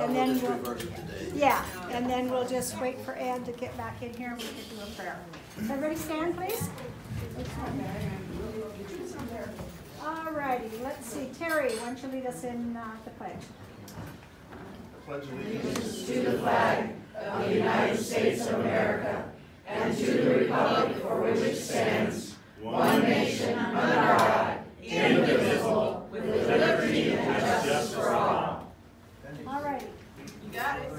and then yeah, and then we'll just wait for Ed to get back in here and we can do a prayer. Everybody stand, please. All righty, let's see. Terry, why don't you lead us in the pledge? Pledge allegiance to the flag of the United States of America and to the republic for which it stands, one nation under God, indivisible, with liberty and justice for all. All righty. You got it.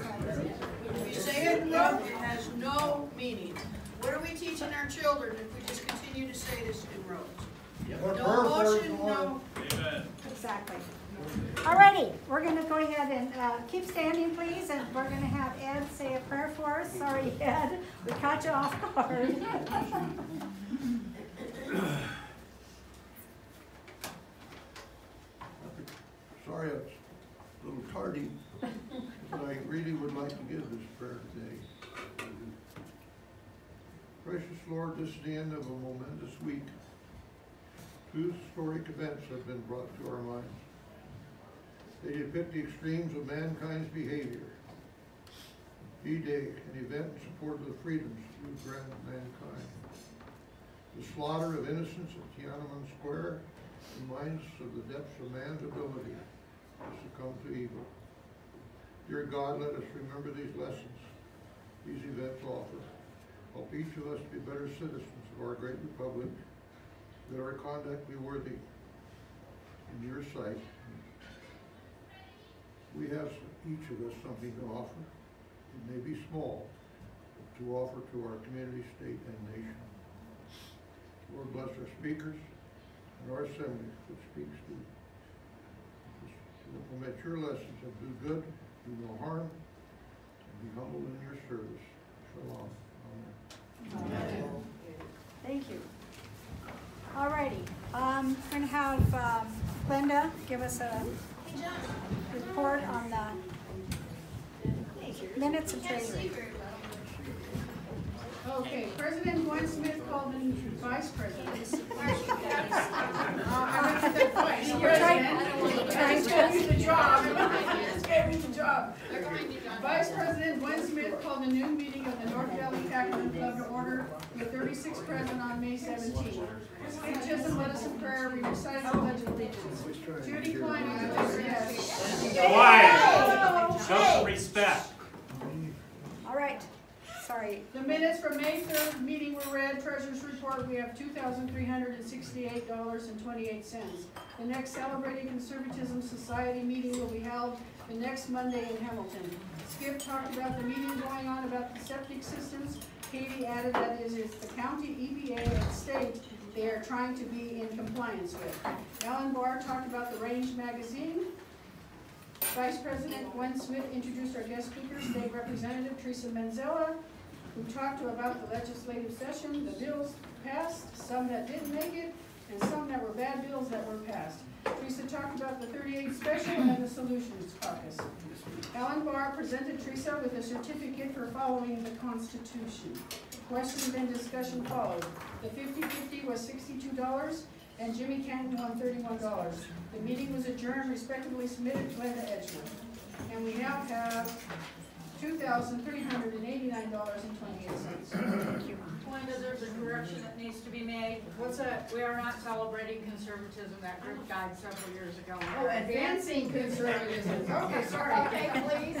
If you say it wrong, it has no meaning. What are we teaching our children if we just continue to say this in rows? No motion, no. Amen. Exactly. All righty, we're going to go ahead and keep standing, please, and we're going to have Ed say a prayer for us. Sorry, Ed, we caught you off guard. Sorry, it's a little tardy, but I really would like to give this prayer today. Precious Lord, this is the end of a momentous week. Two historic events have been brought to our minds. They depict the extremes of mankind's behavior. D-Day, an event in support of the freedoms we grant mankind. The slaughter of innocents at Tiananmen Square reminds us of the depths of man's ability to succumb to evil. Dear God, let us remember these lessons these events offer. Help each of us be better citizens of our great republic. Let our conduct be worthy in your sight. We have, each of us, something to offer. It may be small, but to offer to our community, state, and nation. Lord, bless our speakers and our assembly that speaks to us. Implement your lessons and do good, do no harm, and be humble in your service. Shalom. Amen. Amen. Thank you. All righty. We're going to have Glenda give us a report on the minutes of treasury. Okay, President Gwen Smith called in Vice President. I went to the Vice President. Gave me the job. Gave me the job. Vice President Gwen Smith called a new meeting of the North Valley Cackling Club to order with 36 present on May 17th. Skip Chisholm led us in prayer. We recited the Pledge of Allegiance. Judy Klein, I vote yes. Quiet. Show respect. All right. Sorry. The minutes from May 3rd meeting were read. Treasurer's report, we have $2,368.28. The next Celebrating Conservatism Society meeting will be held the next Monday in Hamilton. Skip talked about the meeting going on about the septic systems. Katie added that it is the county, EPA, and state they are trying to be in compliance with. Ellen Barr talked about the Range magazine. Vice President Gwen Smith introduced our guest speaker, State Representative Teresa Manzella, who talked about the legislative session, the bills passed, some that didn't make it, and some that were bad bills that were passed. Teresa talked about the 38 special and the Solutions Caucus. Ellen Barr presented Teresa with a certificate for following the Constitution. Questions and discussion followed. The 50-50 was $62, and Jimmy Canton won $31. The meeting was adjourned, respectively submitted to Glenda Edgeworth. And we now have $2,389.28. Thank you. Glenda, there's a correction that needs to be made. What's that? We are not celebrating conservatism. That group died several years ago. Oh, advancing conservatism. Okay, sorry. Okay, please.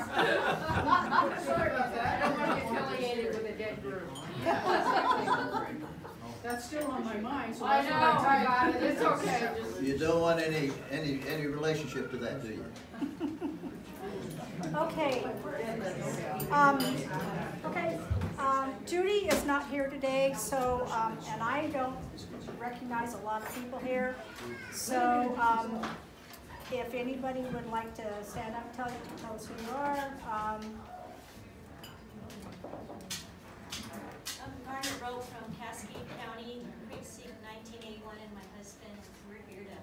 Sorry about I that. don't want to be affiliated with a dead group. That's still on my mind, so I that's know, what I got it. It's okay. Just You don't want any relationship to that, do you? Okay. Judy is not here today, so, and I don't recognize a lot of people here. So, if anybody would like to stand up and tell us who you are. I'm Margaret Rowe from Cascade County, precinct 1981, and my husband. We're here to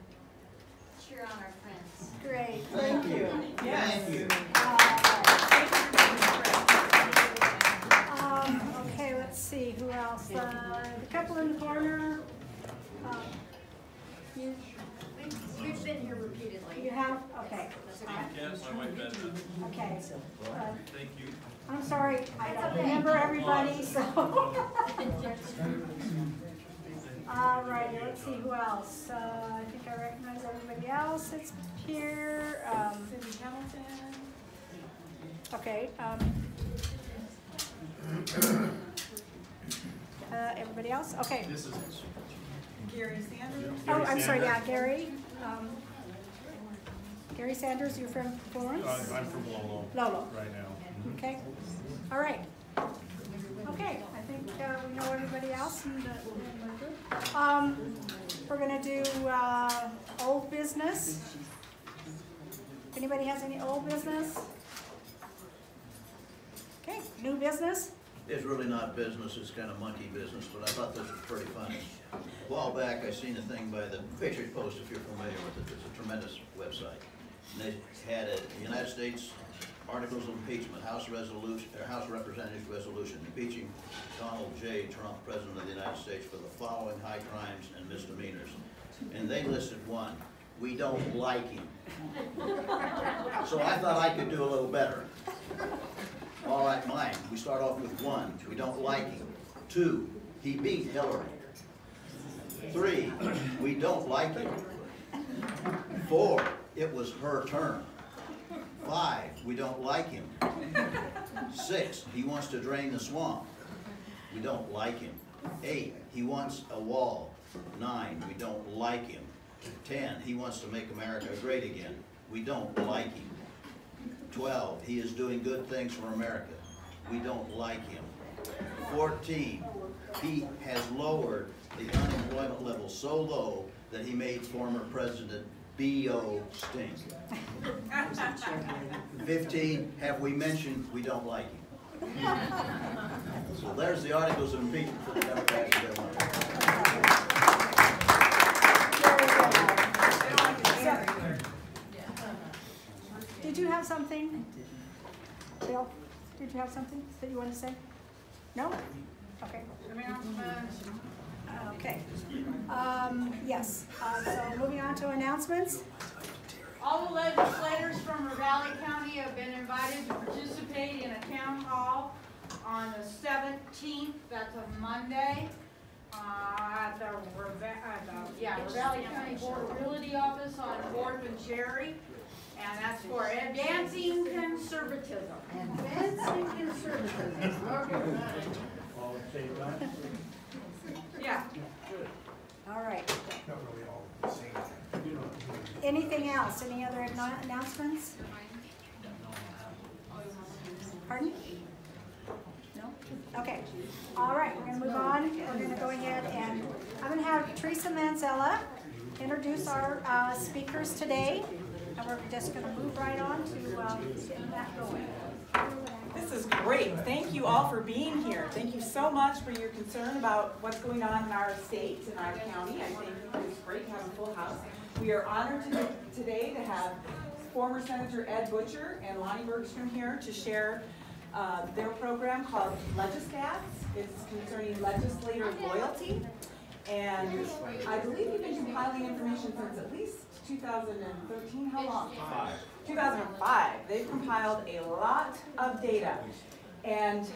cheer on our friends. Great. Thank you. Yes. Thank you. Okay, let's see, who else? The couple in the corner. You. We've been here repeatedly. You have, okay. Yes, my wife had that. Okay. Thank you. I'm sorry, I don't remember everybody, so. All right, let's see who else. I think I recognize everybody else that's here. Cindy Hamilton. Okay. Everybody else? Okay. This is Gary Sanders. Oh, I'm sorry, yeah, Gary. Gary Sanders, you're from Florence? I'm from Lolo Lolo. right now. Okay. All right. Okay, I think we know everybody else. And, we're going to do old business. Anybody has any old business? Okay, new business? It's really not business, it's kind of monkey business, but I thought this was pretty funny. A while back, I seen a thing by the Patriot Post, if you're familiar with it. It's a tremendous website. And they had a United States Articles of Impeachment, House Representatives Resolution impeaching Donald J. Trump, President of the United States, for the following high crimes and misdemeanors. And they listed one: we don't like him. So I thought I could do a little better. All right, mine. We start off with 1, we don't like him. 2, he beat Hillary. 3, we don't like him. 4, it was her turn. 5, we don't like him. 6, he wants to drain the swamp. We don't like him. 8, he wants a wall. 9, we don't like him. 10, he wants to make America great again. We don't like him. 12, he is doing good things for America. We don't like him. 14, he has lowered the unemployment level so low that he made former President B.O. stink. 15, have we mentioned we don't like him? So there's the articles of impeachment for the Democrats. Did you have something? Bill, did you have something that you wanted to say? No? Okay. Okay. Yes. So moving on to announcements. All the legislators from Ravalli County have been invited to participate in a town hall on the 17th, that's a Monday, at the Ravalli County Board of Realty Office on 4th and Cherry. And that's for advancing conservatism. Advancing conservatism. Okay. Yeah. All right. Anything else? Any other announcements? Pardon? No? Okay. All right, we're going to move on. We're going to go ahead and I'm going to have Teresa Manzella introduce our speakers today. And we're just going to move right on to getting that going. This is great. Thank you all for being here. Thank you so much for your concern about what's going on in our state, in our county. I think it's great to have a full house. We are honored today to have former Senator Ed Butcher and Lonnie Bergstrom here to share their program called Legistats. It's concerning legislator loyalty. And I believe you've been compiling information since at least 2013. How long? 2005. They've compiled a lot of data. And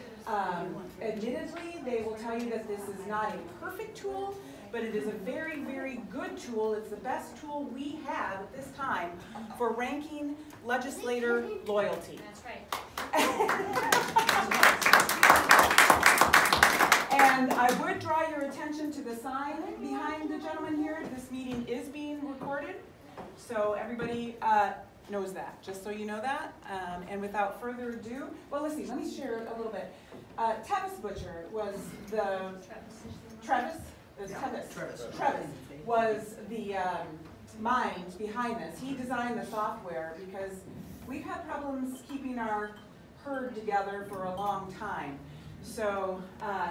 admittedly, they will tell you that this is not a perfect tool, but it is a very, very good tool. It's the best tool we have at this time for ranking legislator loyalty. That's right. And I would draw your attention to the sign behind the gentleman here. This meeting is being recorded, so everybody knows that, just so you know that. And without further ado, well, let's see, let me share a little bit. Travis Butcher was Travis was the mind behind this. He designed the software because we've had problems keeping our herd together for a long time. So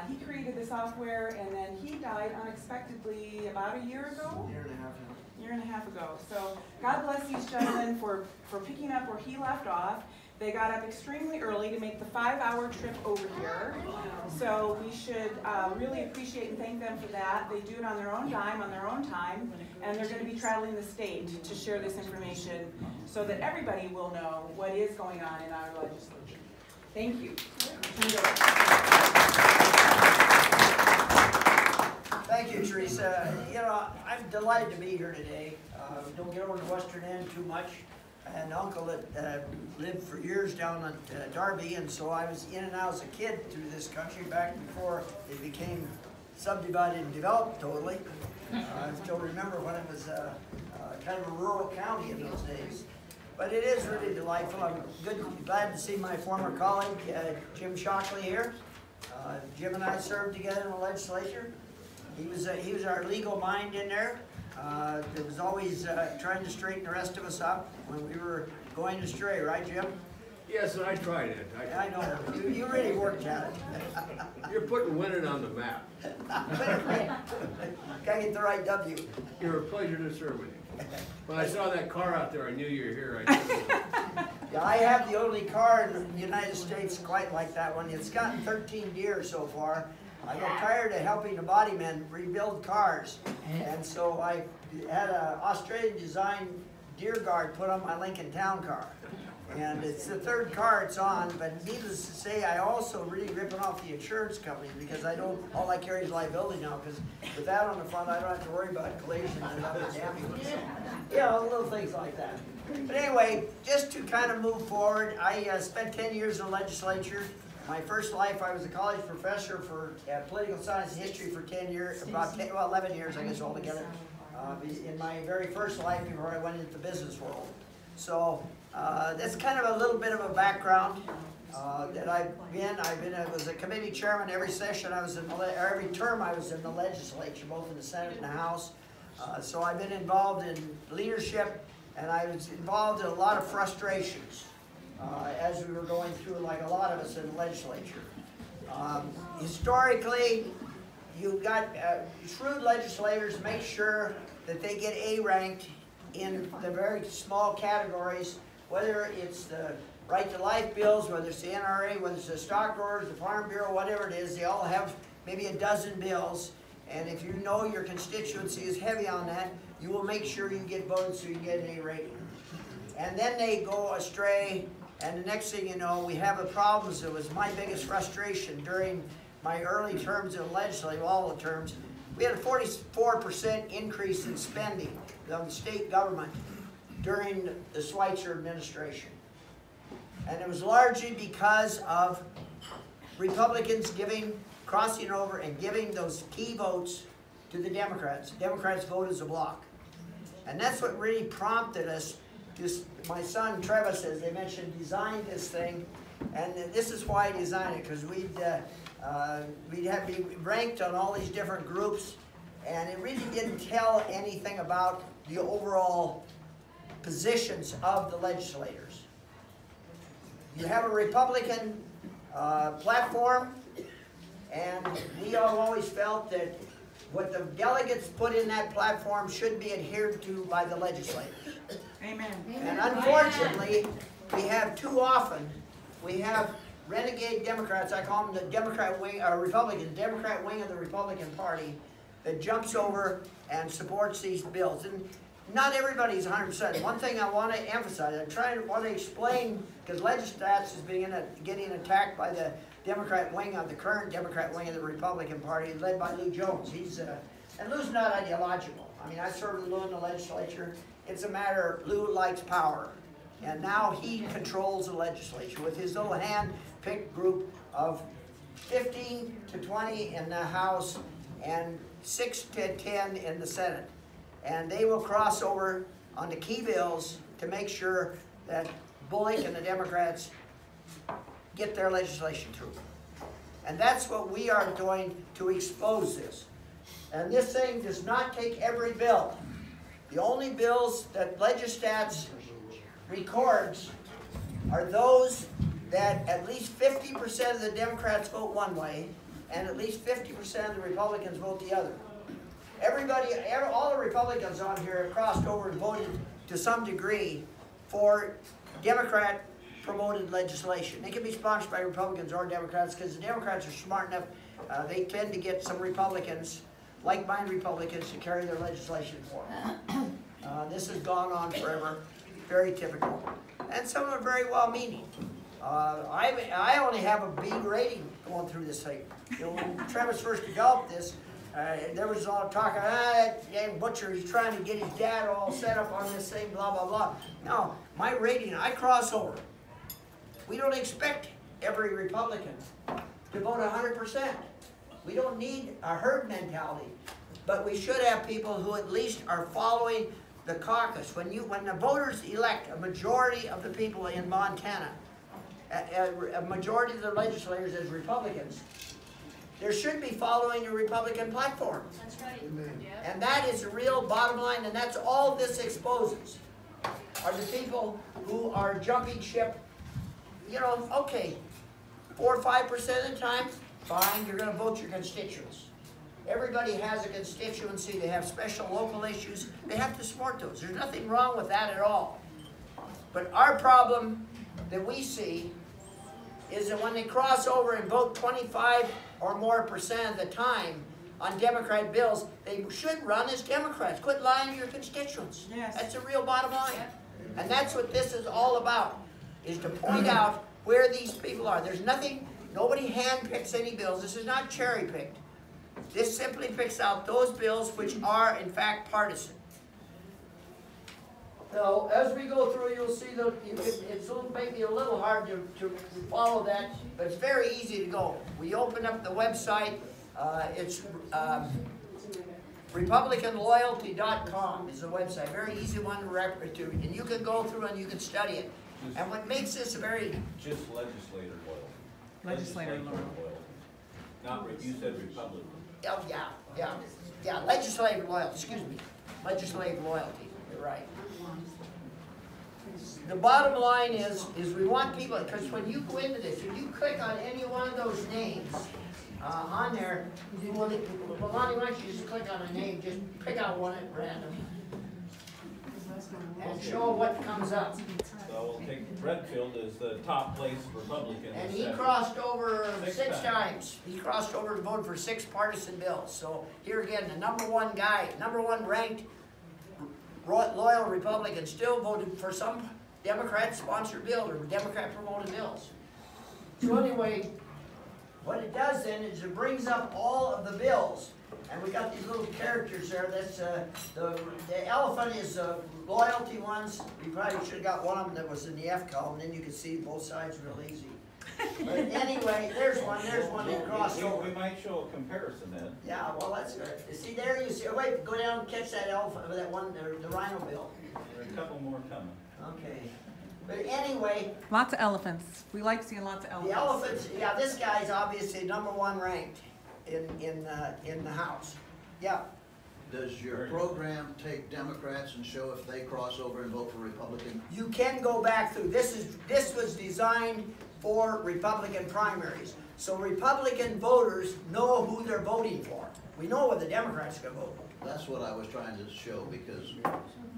he created the software, and then he died unexpectedly about a year ago? Year and a half ago. So God bless these gentlemen for picking up where he left off. They got up extremely early to make the 5-hour trip over here. So we should really appreciate and thank them for that. They do it on their own dime, on their own time, and they're going to be traveling the state to share this information so that everybody will know what is going on in our legislature. Thank you. Thank you, Teresa. You know, I'm delighted to be here today. Don't get over the western end too much. I had an uncle that lived for years down at Darby, and so I was in and out as a kid through this country back before it became subdivided and developed totally. I still remember when it was kind of a rural county in those days. But it is really delightful. I'm glad to see my former colleague, Jim Shockley, here. Jim and I served together in the legislature. He was our legal mind in there. It was always trying to straighten the rest of us up when we were going astray, right, Jim? Yes, I tried it. I know. You really worked at it. You're putting winning on the map. Gotta get the right W. You're a pleasure to serve with you. When I saw that car out there, I knew you were here. Yeah, I have the only car in the United States quite like that one. It's gotten 13 deer so far. I got tired of helping the body men rebuild cars, and so I had an Australian design deer guard put on my Lincoln Town car. And it's the third car it's on, but needless to say, I also really ripping off the insurance company because all I carry is liability now, because with that on the front, I don't have to worry about collision and other damage. You know, little things like that. But anyway, just to kind of move forward, I spent 10 years in the legislature. My first life, I was a college professor for political science and history for 10 years, about 11 years, I guess, altogether, in my very first life before I went into the business world. So that's kind of a little bit of a background that I was a committee chairman every session. Every term I was in the legislature, both in the Senate and the House. So I've been involved in leadership, and I was involved in a lot of frustrations as we were going through, like a lot of us in the legislature. Historically, you've got shrewd legislators make sure that they get A-ranked in the very small categories, whether it's the right to life bills, whether it's the NRA, whether it's the stock growers, the Farm Bureau, whatever it is. They all have maybe a dozen bills, and if you know your constituency is heavy on that, you will make sure you get voted so you get an A rating. And then they go astray, and the next thing you know, we have the problems. It was my biggest frustration during my early terms in the legislature, all the terms. We had a 44% increase in spending on the state government during the Schweitzer administration. And it was largely because of Republicans crossing over and giving those key votes to the Democrats. Democrats vote as a bloc. And that's what really prompted us to, my son Travis, as they mentioned, designed this thing. And this is why I designed it, because we'd have to be ranked on all these different groups, and it really didn't tell anything about the overall positions of the legislators. You have a Republican platform, and we all always felt that what the delegates put in that platform should be adhered to by the legislators. Amen. And unfortunately, we have too often, we have renegade Democrats, I call them the Democrat wing, or Republican, Democrat wing of the Republican Party, that jumps over and supports these bills. And not everybody's 100%. One thing I want to emphasize, want to explain, because Legistats is getting attacked by the Democrat wing of the current Democrat wing of the Republican Party, led by Lou Jones. And Lou's not ideological. I mean, I served with Lou in the legislature. It's a matter of Lou likes power. And now he controls the legislature with his little hand-picked group of 15 to 20 in the House and 6 to 10 in the Senate. And they will cross over on the key bills to make sure that Bullock and the Democrats get their legislation through. And that's what we are doing to expose this. And this thing does not take every bill. The only bills that Legistats records are those that at least 50% of the Democrats vote one way and at least 50% of the Republicans vote the other. All the Republicans on here have crossed over and voted to some degree for Democrat promoted legislation. They can be sponsored by Republicans or Democrats, because the Democrats are smart enough, they tend to get some Republicans, like-minded Republicans, to carry their legislation for them. This has gone on forever, very typical. And some of them are very well-meaning. I only have a B rating going through this thing. You know, when Travis first developed this, there was all talk, that damn butcher, he's trying to get his dad all set up on this thing, blah, blah, blah. No, my rating, I cross over. We don't expect every Republican to vote 100%. We don't need a herd mentality, but we should have people who at least are following the caucus. When the voters elect a majority of the people in Montana, a majority of the legislators as Republicans, there should be following a Republican platform. That's right. And that is the real bottom line, and that's all this exposes, are the people who are jumping ship. You know, okay, 4 or 5% of the time, fine, you're going to vote your constituents. Everybody has a constituency. They have special local issues. They have to support those. There's nothing wrong with that at all. But our problem that we see is that when they cross over and vote 25 or more % of the time on Democrat bills, they should run as Democrats. Quit lying to your constituents. Yes. That's the real bottom line. And that's what this is all about, is to point out where these people are. There's nothing, nobody handpicks any bills. This is not cherry-picked. This simply picks out those bills which are, in fact, partisan. Now, as we go through, you'll see that it's maybe a little hard to follow that, but it's very easy to go. We open up the website. It's RepublicanLoyalty.com is the website. Very easy one to reference to, and you can go through and you can study it. And what makes this a very... Just legislator loyalty. Legislator loyalty. Not, you said Republican. Oh, yeah, legislative loyalty, excuse me. Legislative loyalty, you're right. The bottom line is we want people, because when you go into this, if you click on any one of those names on there, Lonnie, why don't you just click on a name, just pick out one at random, and show what comes up. So we'll take Redfield as the top place Republican. And he crossed over six times. He crossed over and voted for 6 partisan bills. So here again, the #1 guy, #1 ranked loyal Republican, still voted for some Democrat-sponsored bill or Democrat-promoted bills. So anyway, what it does then is it brings up all of the bills. And we got these little characters there. That's the elephant is loyalty ones. We probably should have got one of them that was in the F column, then you could see both sides real easy. But anyway, there's one that crossed over. We might show a comparison then. Yeah, well that's good. You see there, you see. Oh, wait, go down and catch that elephant, that one, the rhino bill. There are a couple more coming. Okay. But anyway. Lots of elephants. We like seeing lots of elephants. The elephants, yeah, this guy's obviously #1 ranked in the House. Yeah. Does your program take Democrats and show if they cross over and vote for Republican? You can go back through. This was designed for Republican primaries. So Republican voters know who they're voting for. We know what the Democrats are going to vote for. That's what I was trying to show, because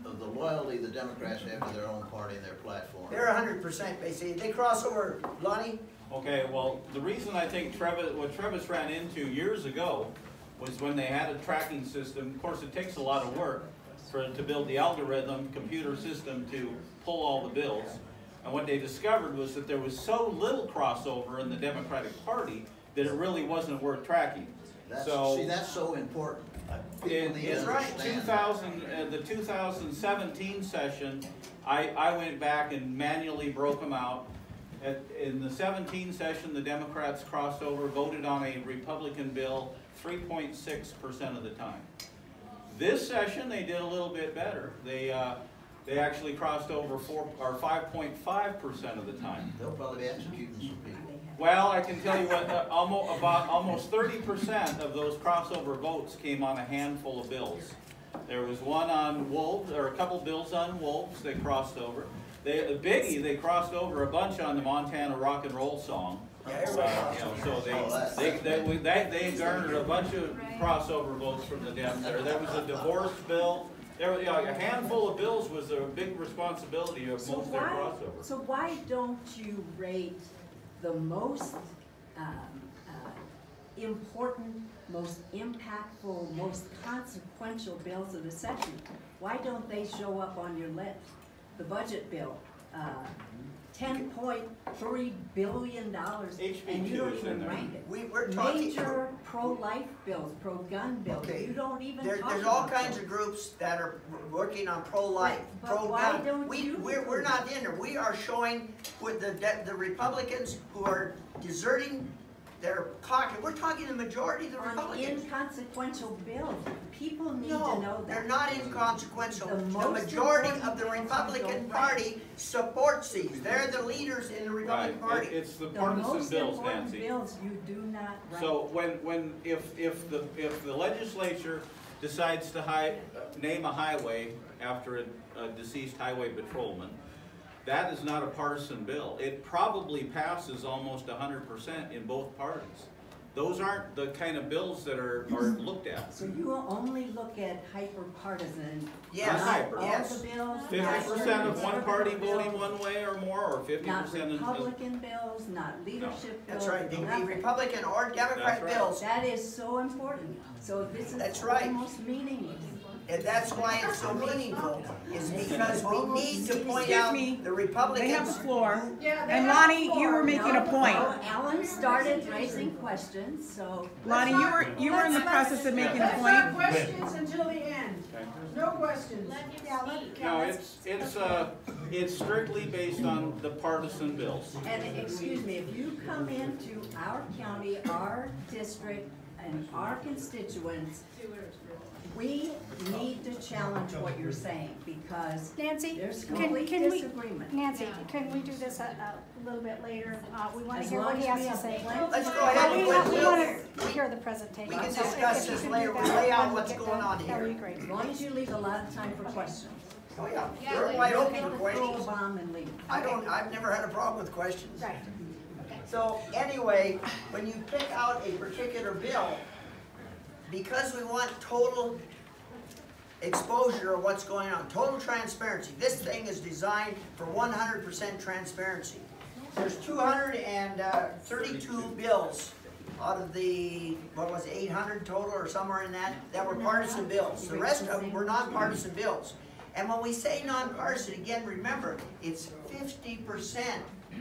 of the loyalty the Democrats have to their own party and their platform. They're 100% basically. They cross over, Lonnie. Okay, well, the reason I think what Travis ran into years ago was when they had a tracking system. Of course, it takes a lot of work to build the algorithm, computer system to pull all the bills. And what they discovered was that there was so little crossover in the Democratic Party that it really wasn't worth tracking. See, that's so important. In the 2017 session, I went back and manually broke them out. In the 17 session, the Democrats crossed over, voted on a Republican bill 3.6% of the time. This session, they did a little bit better. They actually crossed over 5.5% of the time. They'll probably be executing some people. Well, I can tell you what, almost 30% of those crossover votes came on a handful of bills. There was one on wolves, or a couple bills on wolves. They crossed over. They crossed over a bunch on the Montana rock and roll song. So they garnered a bunch of crossover votes from the Dems there. There was a divorce bill. There, you know, a handful of bills was a big responsibility of most of their crossover. So why don't you rate the most important, most impactful, most consequential bills of the session? Why don't they show up on your list? The budget bill, $10.3 billion, and you don't even rank it. We're talking. Major pro-life bills, pro-gun bills, Okay. you don't even talk about There's all kinds those. of groups that are working on pro-life, But why pro-gun. don't you? We're not in there. We are showing with the Republicans who are deserting their caucus. We're talking the majority of the On Republicans. inconsequential bills, people need to No, know that. they're not inconsequential. The The most majority important of the bills Republican don't Party supports these. They're the leaders in the Republican Right, Party. it's the The partisan most bills, important Nancy. bills you do not rank. So if the legislature decides to name a highway after a deceased highway patrolman, that is not a partisan bill. It probably passes almost 100% in both parties. Those aren't the kind of bills that are looked at. So you will only look at hyper-partisan. Yes, not hyper. all yes. the bills. 50% of one party voting bills, one way or more, or 50% Not in. Republican bills, not leadership bills. That's right. The nothing. Republican or Democrat That's right. bills. That is so important. So this is That's right. almost meaningless. And that's why it's so meaningful, is because we need to point Excuse out me. the Republicans. They have the floor. Yeah, they And have Lonnie, the you were floor. making a point. No, Alan started raising questions, so. Lonnie, you were in the process of making a Let's not point. questions until the end. No questions. Let him Yeah, let- speak. No, it's strictly based on the partisan bills. And excuse me, if you come into our county, our district, and our constituents, we need to challenge what you're saying, because Nancy, there's can complete we, disagreement. Nancy, can we do this a little bit later? We want to As hear long what he as has we to have say. plenty- Let's go But ahead we and want to hear the presentation. We can So if discuss you this can later. do We'll that lay out when we what's get going done, on That'd here. be great. As long as you leave a lot of time for questions. Oh, yeah, Yeah, we're but wide Don't open for throw a questions. bomb and leave. I've never had a problem with questions. Right. So anyway, when you pick out a particular bill, because we want total exposure of what's going on, total transparency, this thing is designed for 100% transparency. There's 232 bills out of the, what was it, 800 total or somewhere in that were partisan bills. The rest of them were nonpartisan bills. And when we say nonpartisan, again, remember, it's 50%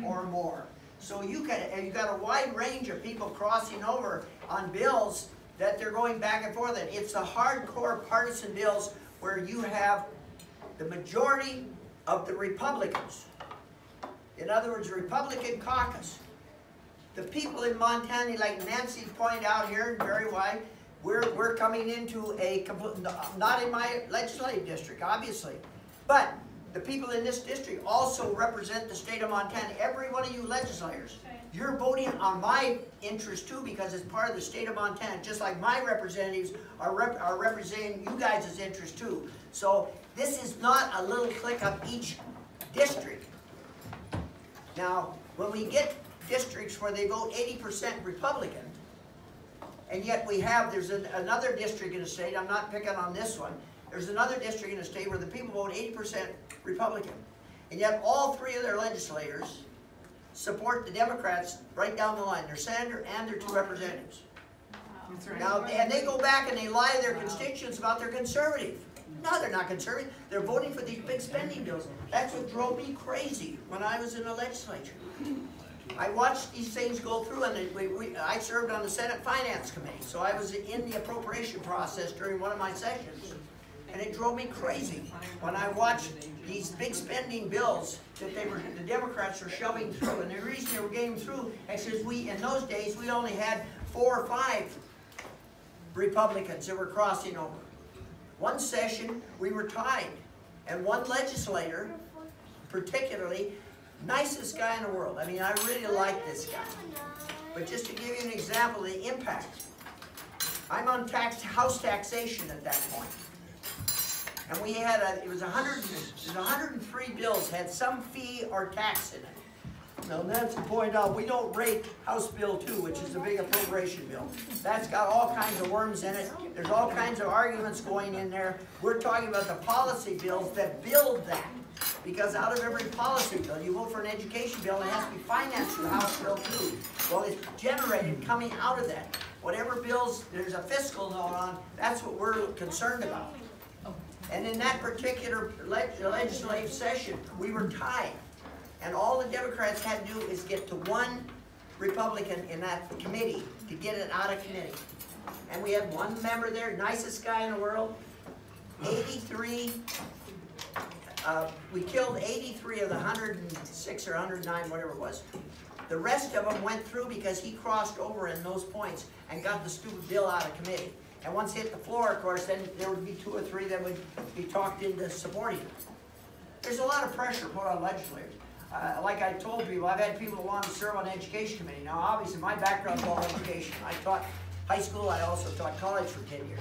or more. So you've got a wide range of people crossing over on bills that they're going back and forth. And it's the hardcore partisan bills where you have the majority of the Republicans. In other words, the Republican caucus. The people in Montana, like Nancy pointed out here in Very Wide, we're coming into a, not in my legislative district, obviously, but the people in this district also represent the state of Montana. Every one of you legislators, you're voting on my interest too, because it's part of the state of Montana, just like my representatives are representing you guys' interest too. So this is not a little clique of each district. Now, when we get districts where they vote 80% Republican, and yet there's another district in the state, I'm not picking on this one, there's another district in the state where the people vote 80% Republican, and yet all three of their legislators support the Democrats right down the line, their senator and their 2 representatives. That's right. Now, and they go back and they lie to their constituents about they're conservative. No, they're not conservative. They're voting for these big spending bills. That's what drove me crazy when I was in the legislature. I watched these things go through, and I served on the Senate Finance Committee, so I was in the appropriation process during one of my sessions. And it drove me crazy when I watched these big spending bills that the Democrats were shoving through. And the reason they were getting through is because in those days, we only had 4 or 5 Republicans that were crossing over. One session, we were tied. And one legislator, particularly, nicest guy in the world. I mean, I really like this guy. But just to give you an example of the impact, I'm on house taxation at that point. And we had it was 103 bills had some fee or tax in it. Now, Nancy pointed out, we don't rate House Bill 2, which is the big appropriation bill. That's got all kinds of worms in it. There's all kinds of arguments going in there. We're talking about the policy bills that build that. Because out of every policy bill, you vote for an education bill, and it has to be financed through House Bill 2. Well, it's generated coming out of that. Whatever bills there's a fiscal note on, that's what we're concerned about. And in that particular legislative session, we were tied. And all the Democrats had to do is get to one Republican in that committee to get it out of committee. And we had one member there, nicest guy in the world, 83, we killed 83 of the 106 or 109, whatever it was. The rest of them went through because he crossed over in those points and got the stupid bill out of committee. And once it hit the floor, of course, then there would be 2 or 3 that would be talked into supporting it. There's a lot of pressure put on legislators. Like I told people, I've had people who want to serve on the education committee. Now, obviously, my background is all education. I taught high school. I also taught college for 10 years.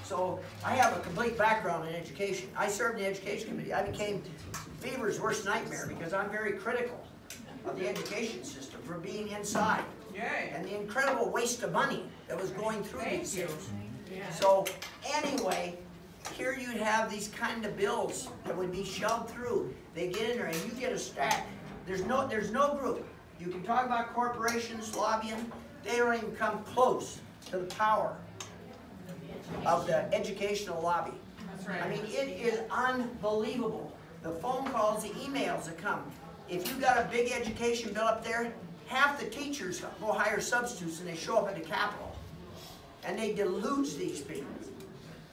So I have a complete background in education. I served in the education committee. I became Beaver's worst nightmare because I'm very critical of the education system for being inside. Yay. And the incredible waste of money that was going through these things. So anyway, here you'd have these kind of bills that would be shoved through. They get in there and you get a stack. There's no group. You can talk about corporations lobbying. They don't even come close to the power of the educational lobby. That's right. I mean, it is unbelievable. The phone calls, the emails that come. If you got a big education bill up there, half the teachers go hire substitutes and they show up at the Capitol. And they deluge these people.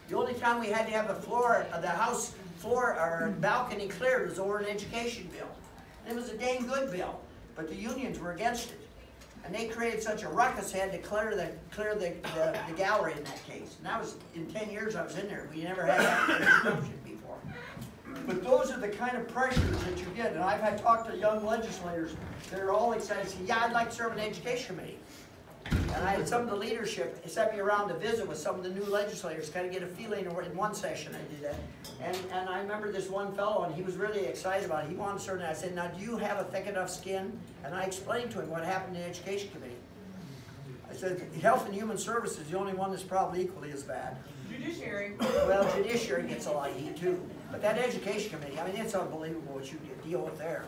The only time we had to have the House floor or balcony cleared was over an education bill. And it was a dang good bill, but the unions were against it. And they created such a ruckus, they had to clear the gallery in that case. And that was, in 10 years I was in there, we never had that discussion before. But those are the kind of pressures that you get. And I've had talked to young legislators that are all excited, say, yeah, I'd like to serve in the education committee. And I had some of the leadership sent me around to visit with some of the new legislators, kind of get a feeling. In one session I did that. And I remember this one fellow, and he was really excited about it. He wanted to serve, and I said, now do you have a thick enough skin? And I explained to him what happened in the education committee. I said, Health and Human Services is the only one that's probably equally as bad. Judiciary. Well, judiciary gets a lot of heat too. But that education committee, I mean, it's unbelievable what you deal with there.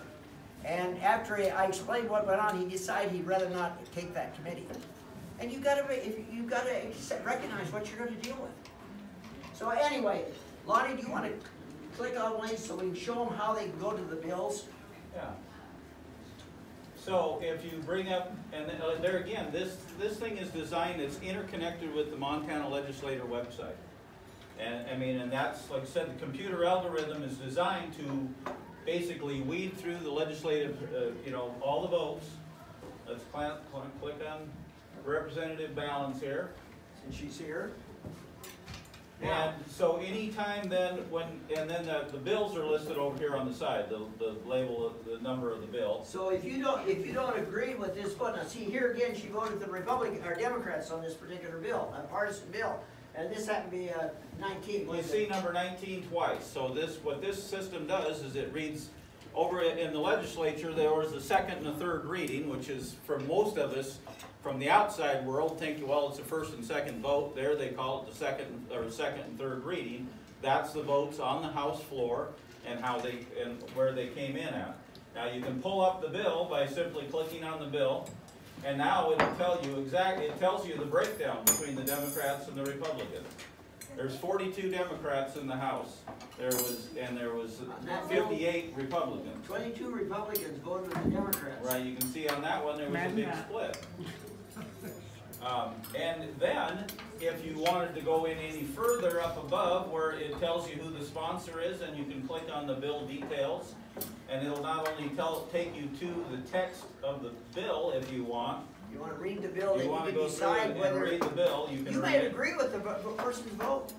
And after I explained what went on, he decided he'd rather not take that committee. And you gotta recognize what you're going to deal with. So anyway, Lonnie, do you want to click on links so we can show them how they can go to the bills? Yeah. So if you bring up, and there again, this thing is designed, it's interconnected with the Montana Legislator website. And I mean, and that's, like I said, the computer algorithm is designed to basically weed through the legislative, all the votes. Let's click on Representative Balance here. Since she's here. And so anytime then, the bills are listed over here on the side, the label of the number of the bill. So if you don't agree with this vote, now see here again, she voted the Republican or Democrats on this particular bill, a partisan bill. And this happened to be 19. You see number 19 twice. So what this system does is it reads, over in the legislature there was a second and a third reading, which is, for most of us from the outside world, think, well, it's a first and second vote. There they call it the second and third reading. That's the votes on the House floor and where they came in at. Now you can pull up the bill by simply clicking on the bill, and now it'll tell you it tells you the breakdown between the Democrats and the Republicans. There's 42 Democrats in the House. There was 58 Republicans. 22 Republicans voted with the Democrats. Right, you can see on that one there was a big split. And then, if you wanted to go in any further up above, where it tells you who the sponsor is, and you can click on the bill details, and it'll not only take you to the text of the bill if you want. You want to read the bill, you then you can decide whether read the bill. You may agree with the person's vote.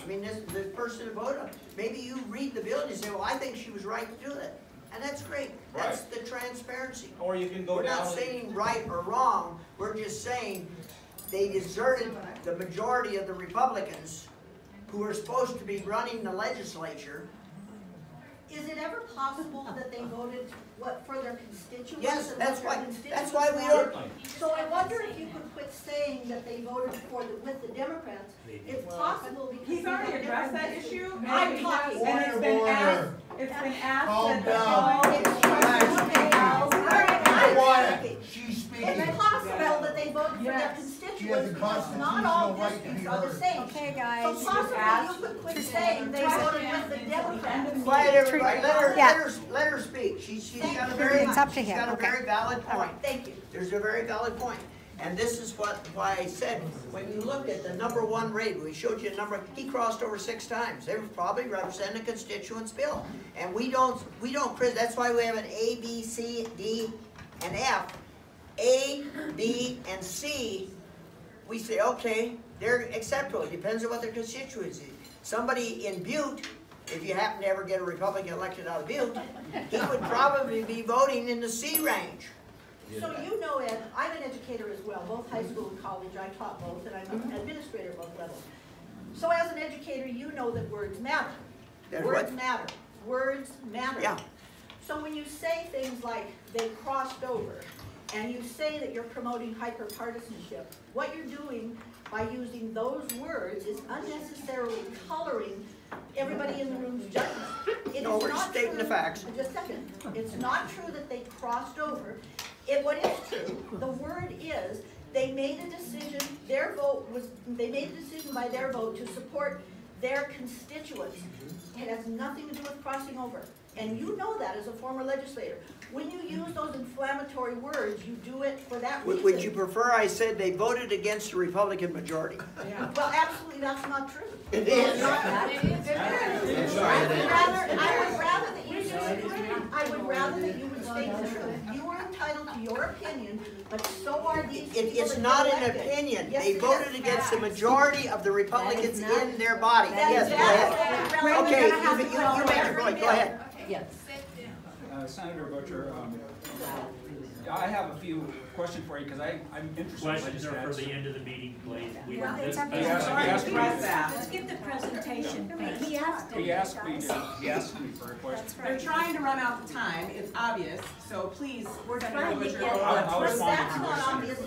I mean, the person who voted on it. Maybe you read the bill and you say, well, I think she was right to do that. And that's great. That's the transparency. Or you can go down. We're not saying right or wrong. We're just saying they deserted the majority of the Republicans who are supposed to be running the legislature Is it ever possible that they voted for their constituents? Yes, and that's what their why, constituents that's why we wanted? don't. So I wonder if you could quit saying that they voted with the Democrats. It's possible because. He's we already have addressed that different- issue. I'm talking. And it's been asked, Calm She's speaking. It's possible that they voted for their constituents because not all districts are the same. Okay, guys. So possibly you could quit saying they voted with the Democrats. Quiet, everybody, Yeah. let her speak, she's got a Thank you very, very It's up to she's him, got a okay. very valid All point. right, thank you. There's a very valid point. And this is why I said, when you looked at the #1 rate, we showed you a number, he crossed over 6 times. They were probably representing a constituent's bill. And we don't, that's why we have an A, B, C, D, and F. A, B, and C, we say, okay, they're acceptable. It depends on what their constituency is. Somebody in Butte, if you happen to ever get a Republican elected out of Butte, he would probably be voting in the C range. So you know, Ed, I'm an educator as well, both high school and college. I taught both, and I'm an administrator at both levels. So as an educator, you know that words matter. That Words what? matter. Words matter. Yeah. So when you say things like they crossed over, and you say that you're promoting hyper-partisanship, what you're doing by using those words is unnecessarily coloring everybody in the room's judgment. It No, is we're not stating the true- facts. Just a second. It's not true that they crossed over. What is true, the word is, they made a decision, they made a decision by their vote to support their constituents. It has nothing to do with crossing over. And you know that as a former legislator. When you use those inflammatory words, you do it for that reason. Would you prefer I said they voted against the Republican majority? Well, absolutely, that's not true. It is. I would rather that you would state the truth. You are entitled to your opinion, but so are these people It's that not get an elected. opinion. Yes, They it voted is. against the majority of the Republicans in their body. That Yes, is go ahead. absolutely relevant. Okay, We're gonna have you to make call your point, every go ahead. Yes. Senator Butcher, I have a few questions for you because I'm interested in Questions are for legislation. the end of the meeting, please. Well, it's up to He you. asked me- Let's get the presentation first. He asked He asked me for a question. They're trying to run out of time, it's obvious, so please, Senator Butcher. I'll respond That's to not you. obvious